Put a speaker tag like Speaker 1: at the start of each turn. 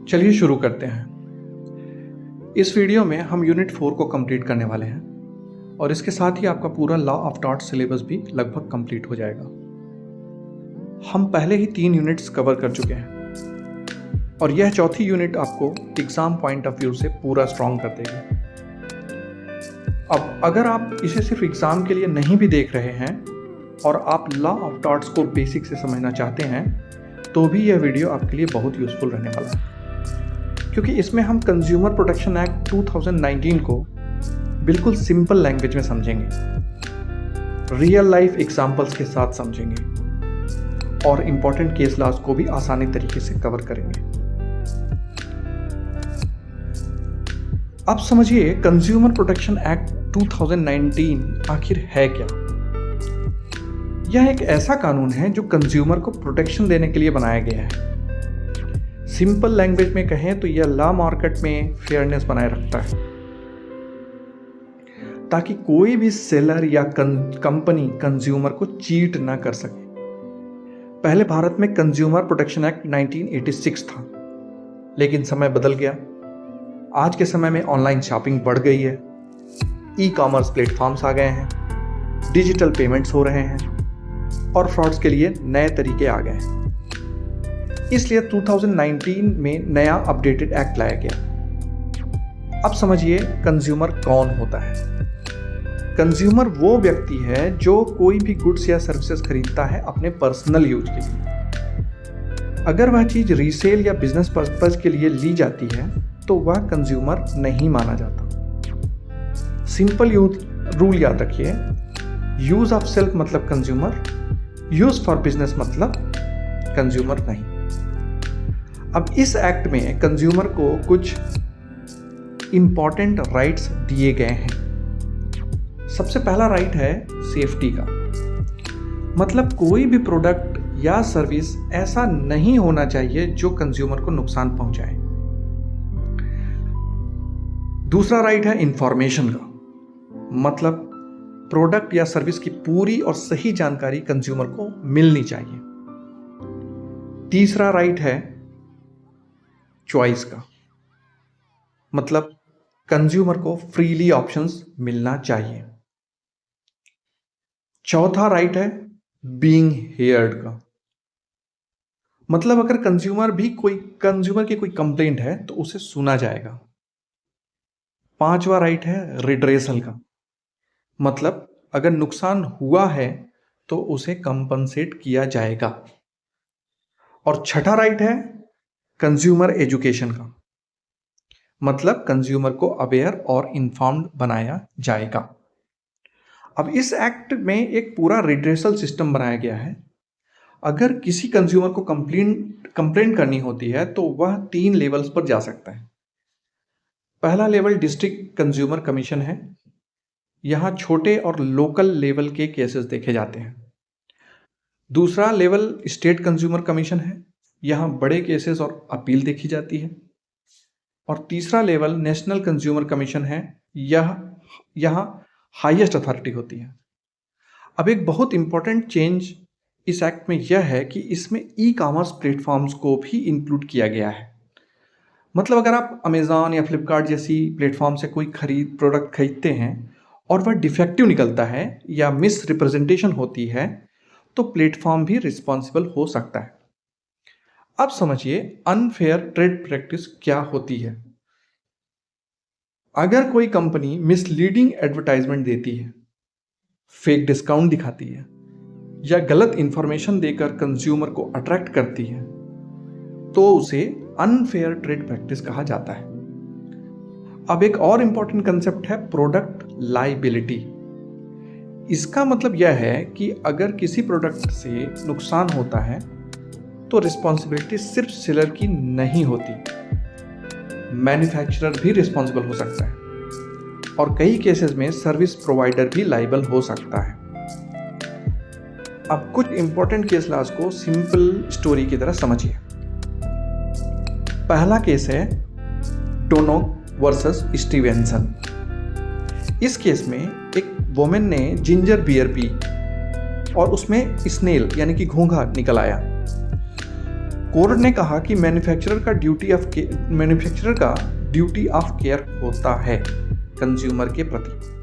Speaker 1: चलिए शुरू करते हैं। इस वीडियो में हम यूनिट 4 को कंप्लीट करने वाले हैं और इसके साथ ही आपका पूरा लॉ ऑफ टॉर्ट सिलेबस भी लगभग कंप्लीट हो जाएगा। हम पहले ही 3 यूनिट्स कवर कर चुके हैं और यह चौथी यूनिट आपको एग्जाम पॉइंट ऑफ व्यू से पूरा स्ट्रॉन्ग कर देगी। अब अगर आप इसे सिर्फ एग्जाम के लिए नहीं भी देख रहे हैं और आप लॉ ऑफ टॉर्ट्स को बेसिक से समझना चाहते हैं तो भी यह वीडियो आपके लिए बहुत यूजफुल रहने वाला है, क्योंकि इसमें हम कंज्यूमर प्रोटेक्शन एक्ट 2019 को बिल्कुल सिंपल लैंग्वेज में समझेंगे, रियल लाइफ एग्जांपल्स के साथ समझेंगे और इंपॉर्टेंट केस लॉज को भी आसानी तरीके से कवर करेंगे। अब समझिए कंज्यूमर प्रोटेक्शन एक्ट 2019 आखिर है क्या। यह एक ऐसा कानून है जो कंज्यूमर को प्रोटेक्शन देने के लिए बनाया गया है। सिंपल लैंग्वेज में कहें तो यह लॉ मार्केट में फेयरनेस बनाए रखता है ताकि कोई भी सेलर या कंपनी कंज्यूमर को चीट ना कर सके। पहले भारत में कंज्यूमर प्रोटेक्शन एक्ट 1986 था, लेकिन समय बदल गया। आज के समय में ऑनलाइन शॉपिंग बढ़ गई है, ई कॉमर्स प्लेटफॉर्म्स आ गए हैं, डिजिटल पेमेंट्स हो रहे हैं और फ्रॉड्स के लिए नए तरीके आ गए हैं। इसलिए 2019 में नया अपडेटेड एक्ट लाया गया। अब समझिए कंज्यूमर कौन होता है। कंज्यूमर वो व्यक्ति है जो कोई भी गुड्स या सर्विसेज खरीदता है अपने पर्सनल यूज के लिए। अगर वह चीज रीसेल या बिजनेस पर्पस के लिए ली जाती है तो वह कंज्यूमर नहीं माना जाता। सिंपल रूल याद रखिए, यूज ऑफ सेल्फ मतलब कंज्यूमर, यूज फॉर बिजनेस मतलब कंज्यूमर नहीं। अब इस एक्ट में कंज्यूमर को कुछ इंपॉर्टेंट राइट्स दिए गए हैं। सबसे पहला राइट है सेफ्टी का, मतलब कोई भी प्रोडक्ट या सर्विस ऐसा नहीं होना चाहिए जो कंज्यूमर को नुकसान पहुंचाए। दूसरा राइट है इंफॉर्मेशन का, मतलब प्रोडक्ट या सर्विस की पूरी और सही जानकारी कंज्यूमर को मिलनी चाहिए। तीसरा राइट है चॉइस का, मतलब कंज्यूमर को फ्रीली ऑप्शंस मिलना चाहिए। चौथा राइट है बीइंग हियर्ड का, मतलब अगर कंज्यूमर की कोई कंप्लेंट है तो उसे सुना जाएगा। पांचवा राइट है रिड्रेसल का, मतलब अगर नुकसान हुआ है तो उसे कंपनसेट किया जाएगा। और छठा राइट है कंज्यूमर एजुकेशन का, मतलब कंज्यूमर को अवेयर और इन्फॉर्म्ड बनाया जाएगा। अब इस एक्ट में एक पूरा रिड्रेसल सिस्टम बनाया गया है। अगर किसी कंज्यूमर को कंप्लेंट करनी होती है तो वह 3 लेवल्स पर जा सकता है। पहला लेवल डिस्ट्रिक्ट कंज्यूमर कमीशन है, यहाँ छोटे और लोकल लेवल के केसेस देखे जाते हैं। दूसरा लेवल स्टेट कंज्यूमर कमीशन है, यहाँ बड़े केसेस और अपील देखी जाती है। और तीसरा लेवल नेशनल कंज्यूमर कमीशन है, यहाँ हाईएस्ट अथॉरिटी होती है। अब एक बहुत इंपॉर्टेंट चेंज इस एक्ट में यह है कि इसमें ई कॉमर्स प्लेटफॉर्म्स को भी इंक्लूड किया गया है। मतलब अगर आप अमेजॉन या फ्लिपकार्ट जैसी प्लेटफॉर्म से कोई प्रोडक्ट खरीदते हैं और वह डिफेक्टिव निकलता है या मिस रिप्रेजेंटेशन होती है तो प्लेटफॉर्म भी रिस्पॉन्सिबल हो सकता है। अब समझिए अनफेयर ट्रेड प्रैक्टिस क्या होती है। अगर कोई कंपनी मिसलीडिंग एडवर्टाइजमेंट देती है, फेक डिस्काउंट दिखाती है या गलत इंफॉर्मेशन देकर कंज्यूमर को अट्रैक्ट करती है तो उसे अनफेयर ट्रेड प्रैक्टिस कहा जाता है। अब एक और इंपॉर्टेंट कंसेप्ट है प्रोडक्ट लायबिलिटी। इसका मतलब यह है कि अगर किसी प्रोडक्ट से नुकसान होता है तो रिस्पॉन्सिबिलिटी सिर्फ सेलर की नहीं होती, मैन्युफैक्चरर भी रिस्पॉन्सिबल हो सकता है और कई केसेस में सर्विस प्रोवाइडर भी लायबल हो सकता है। अब कुछ इंपॉर्टेंट केस लॉज को सिंपल स्टोरी की तरह समझिए। पहला केस है डोनोग वर्सेस स्टीवेंसन। इस केस में एक वुमेन ने जिंजर बियर पी और उसमें स्नेल यानी कि घोंघा निकल आया। कोर्ट ने कहा कि मैन्युफैक्चरर का ड्यूटी ऑफ केयर होता है कंज्यूमर के प्रति।